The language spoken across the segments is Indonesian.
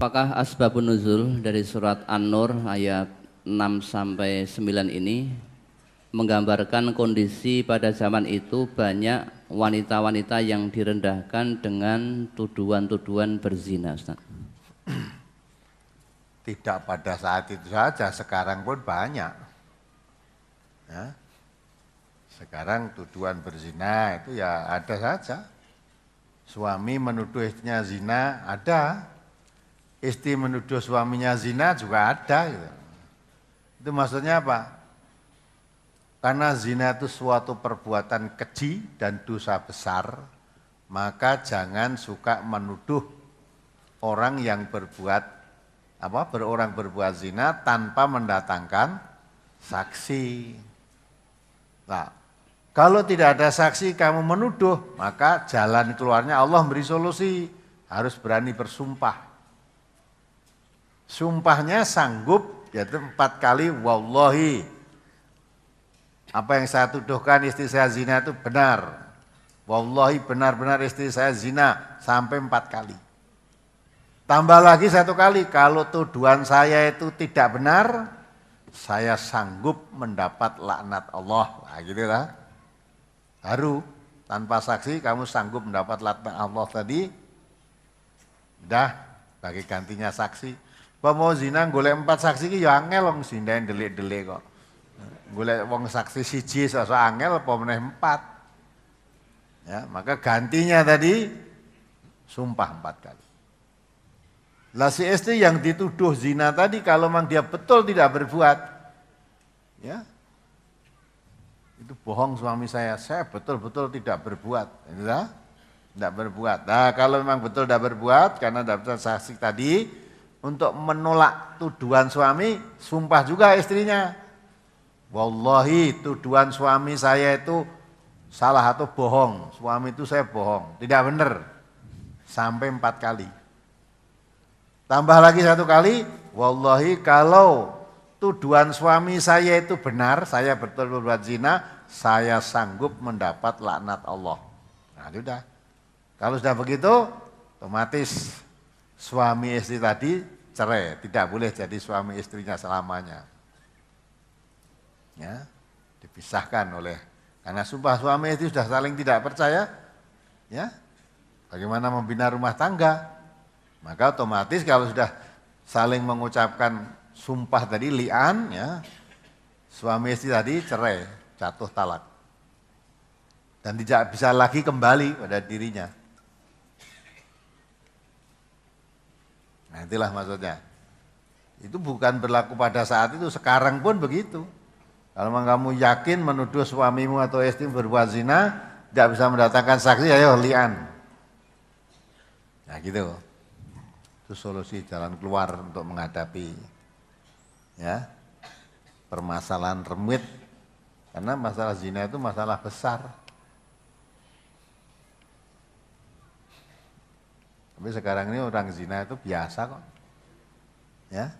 apakah asbabun nuzul dari surat An-Nur ayat 6 sampai 9 ini menggambarkan kondisi pada zaman itu banyak wanita-wanita yang direndahkan dengan tuduhan-tuduhan berzina, Ustaz? Tidak pada saat itu saja, sekarang pun banyak. Ya. Sekarang tuduhan berzina itu ya ada saja. Suami menuduh istrinya zina ada. Istri menuduh suaminya zina juga ada. Gitu. Itu maksudnya apa? Karena zina itu suatu perbuatan keji dan dosa besar, maka jangan suka menuduh orang yang berbuat zina tanpa mendatangkan saksi. Nah, kalau tidak ada saksi kamu menuduh, maka jalan keluarnya Allah beri solusi, harus berani bersumpah. Sumpahnya sanggup, yaitu 4 kali wallahi. Apa yang saya tuduhkan istri saya zina itu benar. Wallahi benar-benar istri saya zina sampai 4 kali. Tambah lagi 1 kali, kalau tuduhan saya itu tidak benar, saya sanggup mendapat laknat Allah. Nah, gitu lah. Baru tanpa saksi kamu sanggup mendapat laknat Allah tadi. Udah, bagi gantinya saksi. Mau zina golek 4 saksi ki ya angel wong sindae delik-delik kok. Golek wong saksi siji sosok angel apa meneh 4. Ya, maka gantinya tadi sumpah 4 kali. Lah si istri yang dituduh zina tadi kalau memang dia betul tidak berbuat, ya itu bohong suami saya betul-betul tidak berbuat, ya, tidak berbuat. Nah kalau memang betul tidak berbuat karena dapat saksi tadi, untuk menolak tuduhan suami, sumpah juga istrinya. Wallahi tuduhan suami saya itu salah atau bohong, suami itu saya bohong, tidak benar. Sampai 4 kali. Tambah lagi 1 kali, wallahi kalau tuduhan suami saya itu benar, saya betul berbuat zina, saya sanggup mendapat laknat Allah. Nah sudah, kalau sudah begitu, otomatis suami istri tadi cerai, tidak boleh jadi suami istrinya selamanya. Ya, dipisahkan karena sumpah suami istri sudah saling tidak percaya, ya, bagaimana membina rumah tangga? Maka otomatis kalau sudah saling mengucapkan sumpah tadi li'an, ya, suami istri tadi cerai, jatuh talak. Dan tidak bisa lagi kembali pada dirinya. Nah itulah maksudnya. Itu bukan berlaku pada saat itu, sekarang pun begitu. Kalau memang kamu yakin menuduh suamimu atau istri berbuat zina, tidak bisa mendatangkan saksi, ayo li'an. Nah gitu. Itu solusi jalan keluar untuk menghadapi, ya, permasalahan rumit. Karena masalah zina itu masalah besar. Tapi sekarang ini orang zina itu biasa kok, ya,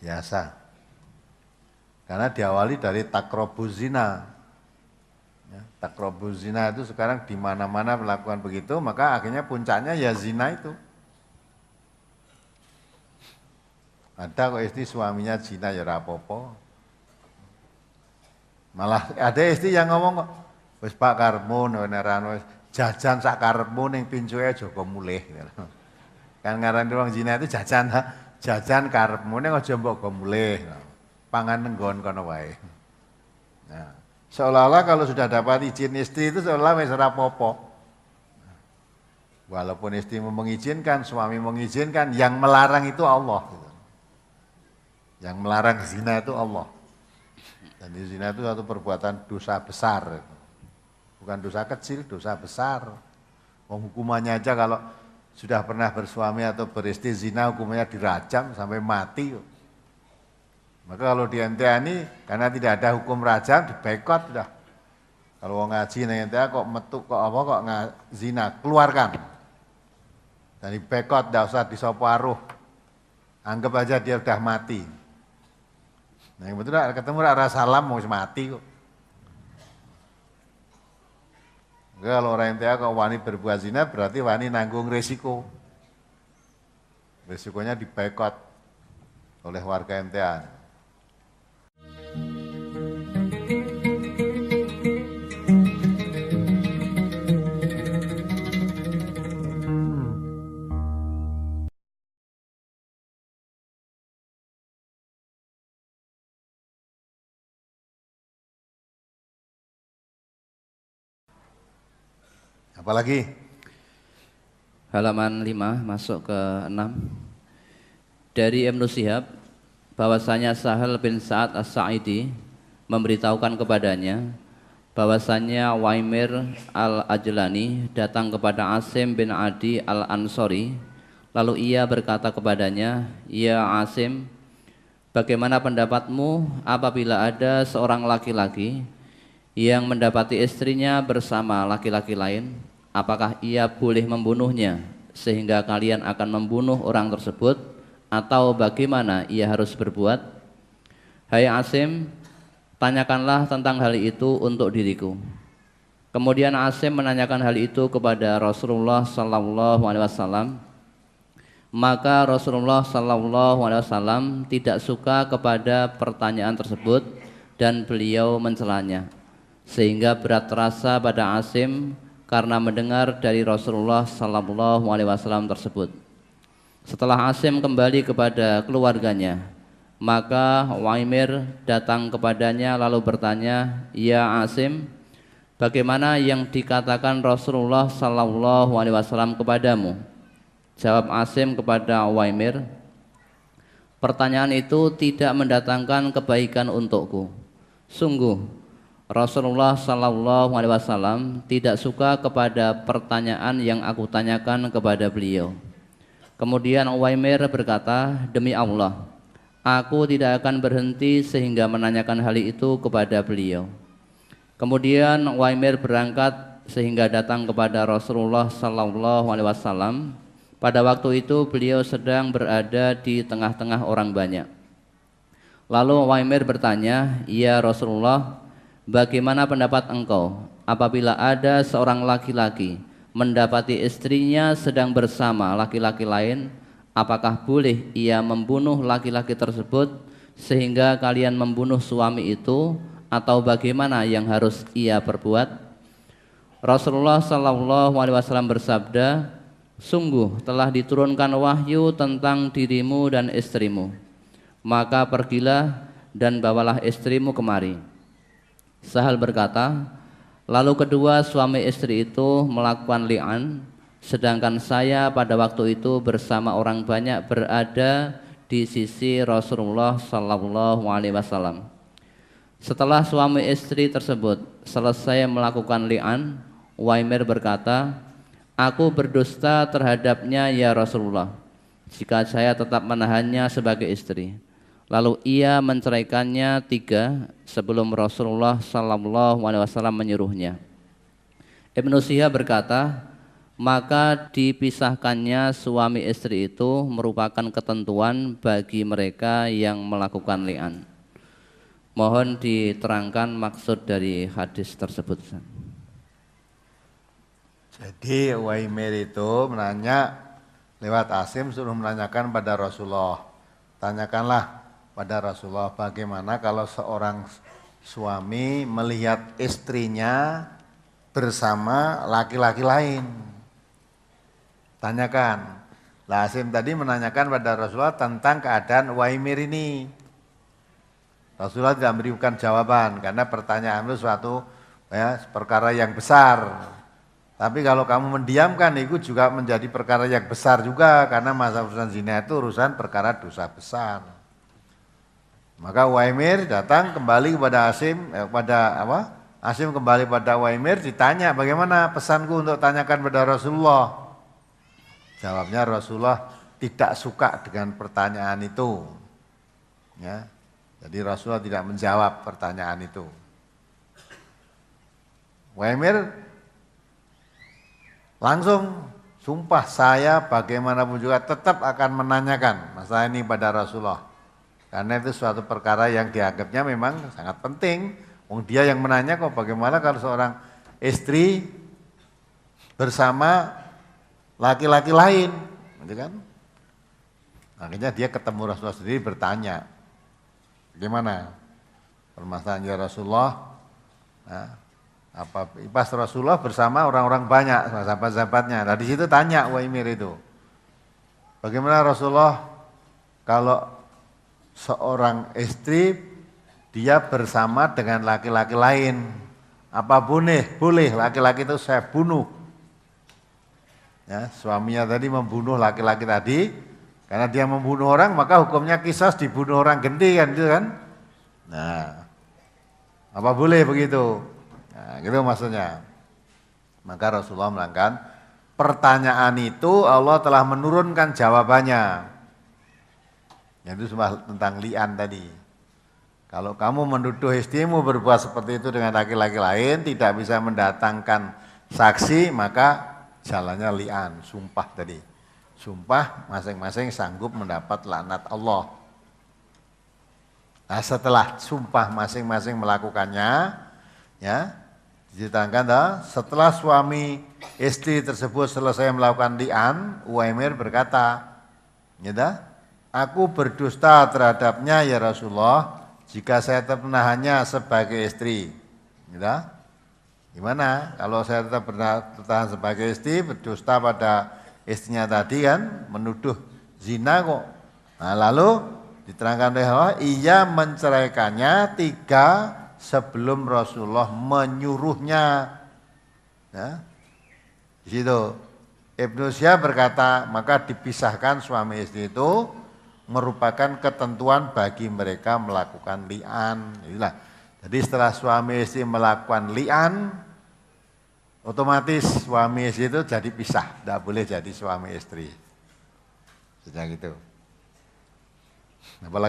biasa. Karena diawali dari takrobuz zina, ya, takrobuz zina itu sekarang di mana-mana melakukan begitu, maka akhirnya puncaknya ya zina itu. Ada kok istri suaminya zina ya rapopo. Malah ada istri yang ngomong kok, wis Pak karepmu nerano jajan sak karepmu ning pincuke Joko mulih. Kan ngarani wong zina itu jajan karepmu ning aja mbok go mulih. Pangan nggon kono wae. Nah, seolah-olah kalau sudah dapat izin istri itu seolah wis ora apa-apa. Walaupun istri mengizinkan, suami mengizinkan, yang melarang itu Allah. Yang melarang zina itu Allah. Dan di zina itu satu perbuatan dosa besar. Bukan dosa kecil, dosa besar. Hukumannya aja kalau sudah pernah bersuami atau beristri zina, hukumannya dirajam sampai mati. Maka kalau di NTA ini karena tidak ada hukum rajam, dibekot sudah. Kalau mau ngaji nih NTA kok metuk kok zina, keluarkan. Dan dibekot, tidak usah disopo aruh. Anggap aja dia sudah mati. Nah yang betul ketemu arah salam mau mati kok. Kalau orang NTA kok wani berbuat zina berarti wani nanggung resiko. Risikonya diboikot oleh warga MTA. Apalagi? Halaman 5 masuk ke 6. Dari Ibnu Syihab bahwasanya Sahal bin Sa'ad As-Sa'idi memberitahukan kepadanya bahwasanya Waimir Al-Ajlani datang kepada Asim bin Adi Al-Ansori, lalu ia berkata kepadanya, "Ya Asim, bagaimana pendapatmu apabila ada seorang laki-laki yang mendapati istrinya bersama laki-laki lain? Apakah ia boleh membunuhnya sehingga kalian akan membunuh orang tersebut, atau bagaimana ia harus berbuat? Hai Asim, tanyakanlah tentang hal itu untuk diriku." Kemudian Asim menanyakan hal itu kepada Rasulullah sallallahu alaihi wasallam. Maka Rasulullah sallallahu alaihi wasallam tidak suka kepada pertanyaan tersebut dan beliau mencelanya, sehingga berat terasa pada Asim karena mendengar dari Rasulullah sallallahu alaihi wasallam tersebut. Setelah Asim kembali kepada keluarganya, maka Waimir datang kepadanya lalu bertanya, "Ya Asim, bagaimana yang dikatakan Rasulullah sallallahu alaihi wasallam kepadamu?" Jawab Asim kepada Waimir, "Pertanyaan itu tidak mendatangkan kebaikan untukku. Sungguh Rasulullah sallallahu alaihi wasallam tidak suka kepada pertanyaan yang aku tanyakan kepada beliau." Kemudian Waimir berkata, "Demi Allah, aku tidak akan berhenti sehingga menanyakan hal itu kepada beliau." Kemudian Waimir berangkat sehingga datang kepada Rasulullah sallallahu alaihi wasallam. Pada waktu itu beliau sedang berada di tengah-tengah orang banyak. Lalu Waimir bertanya, "Ya Rasulullah, bagaimana pendapat engkau apabila ada seorang laki-laki mendapati istrinya sedang bersama laki-laki lain, apakah boleh ia membunuh laki-laki tersebut sehingga kalian membunuh suami itu, atau bagaimana yang harus ia perbuat?" Rasulullah sallallahu alaihi wasallam bersabda, "Sungguh telah diturunkan wahyu tentang dirimu dan istrimu, maka pergilah dan bawalah istrimu kemari." Sahal berkata, lalu kedua suami istri itu melakukan li'an, sedangkan saya pada waktu itu bersama orang banyak berada di sisi Rasulullah sallallahu alaihi wasallam. Setelah suami istri tersebut selesai melakukan li'an, Waimir berkata, "Aku berdusta terhadapnya ya Rasulullah, jika saya tetap menahannya sebagai istri." Lalu ia menceraikannya 3 sebelum Rasulullah sallallahu alaihi wasallam menyuruhnya. Ibnu Syihab berkata, maka dipisahkannya suami istri itu merupakan ketentuan bagi mereka yang melakukan li'an. Mohon diterangkan maksud dari hadis tersebut. Jadi Waimir itu menanya lewat Asim, suruh menanyakan pada Rasulullah. Tanyakanlah pada Rasulullah, bagaimana kalau seorang suami melihat istrinya bersama laki-laki lain. Tanyakan. Lah Asim tadi menanyakan pada Rasulullah tentang keadaan Waimir ini. Rasulullah tidak memberikan jawaban karena pertanyaan itu suatu perkara yang besar. Tapi kalau kamu mendiamkan itu juga menjadi perkara yang besar juga, karena masalah urusan zina itu urusan perkara dosa besar. Maka Waimir datang kembali kepada Asim, Asim kembali pada Waimir, ditanya, "Bagaimana pesanku untuk tanyakan pada Rasulullah?" Jawabnya, Rasulullah tidak suka dengan pertanyaan itu. Ya. Jadi Rasulullah tidak menjawab pertanyaan itu. Waimir langsung sumpah, saya bagaimanapun juga tetap akan menanyakan masalah ini pada Rasulullah. Karena itu suatu perkara yang dianggapnya memang sangat penting. Dia yang menanya kok, bagaimana kalau seorang istri bersama laki-laki lain, gitu kan? Akhirnya dia ketemu Rasulullah sendiri bertanya, bagaimana permasalahan ya Rasulullah? Nah, pas Rasulullah bersama orang-orang banyak, sahabat-sahabatnya. Nah di situ tanya Uwaimir itu, bagaimana Rasulullah kalau seorang istri dia bersama dengan laki-laki lain, apa boleh laki-laki itu saya bunuh? Ya, suaminya tadi membunuh laki-laki tadi. Karena dia membunuh orang, maka hukumnya qisas dibunuh orang genti kan, gitu kan? Nah, apa boleh begitu? Nah, gitu maksudnya. Maka Rasulullah melangkan pertanyaan itu Allah telah menurunkan jawabannya. Yaitu tentang li'an tadi. Kalau kamu menuduh istrimu berbuat seperti itu dengan laki-laki lain, tidak bisa mendatangkan saksi, maka jalannya li'an, sumpah tadi. Sumpah masing-masing sanggup mendapat laknat Allah. Nah setelah sumpah masing-masing melakukannya, ya diceritakan setelah suami istri tersebut selesai melakukan li'an, Uwaimir berkata, ya, aku berdusta terhadapnya ya Rasulullah jika saya tetap menahannya sebagai istri. Ya, gimana kalau saya tetap bertahan sebagai istri, berdusta pada istrinya tadi kan, menuduh zina kok. Nah lalu diterangkan oleh Allah, ia menceraikannya 3 sebelum Rasulullah menyuruhnya. Ya. Di situ Ibnu Syihab berkata, maka dipisahkan suami istri itu merupakan ketentuan bagi mereka melakukan li'an. Inilah. Jadi setelah suami istri melakukan li'an, otomatis suami istri itu jadi pisah, tidak boleh jadi suami istri. Sejak itu. Apalagi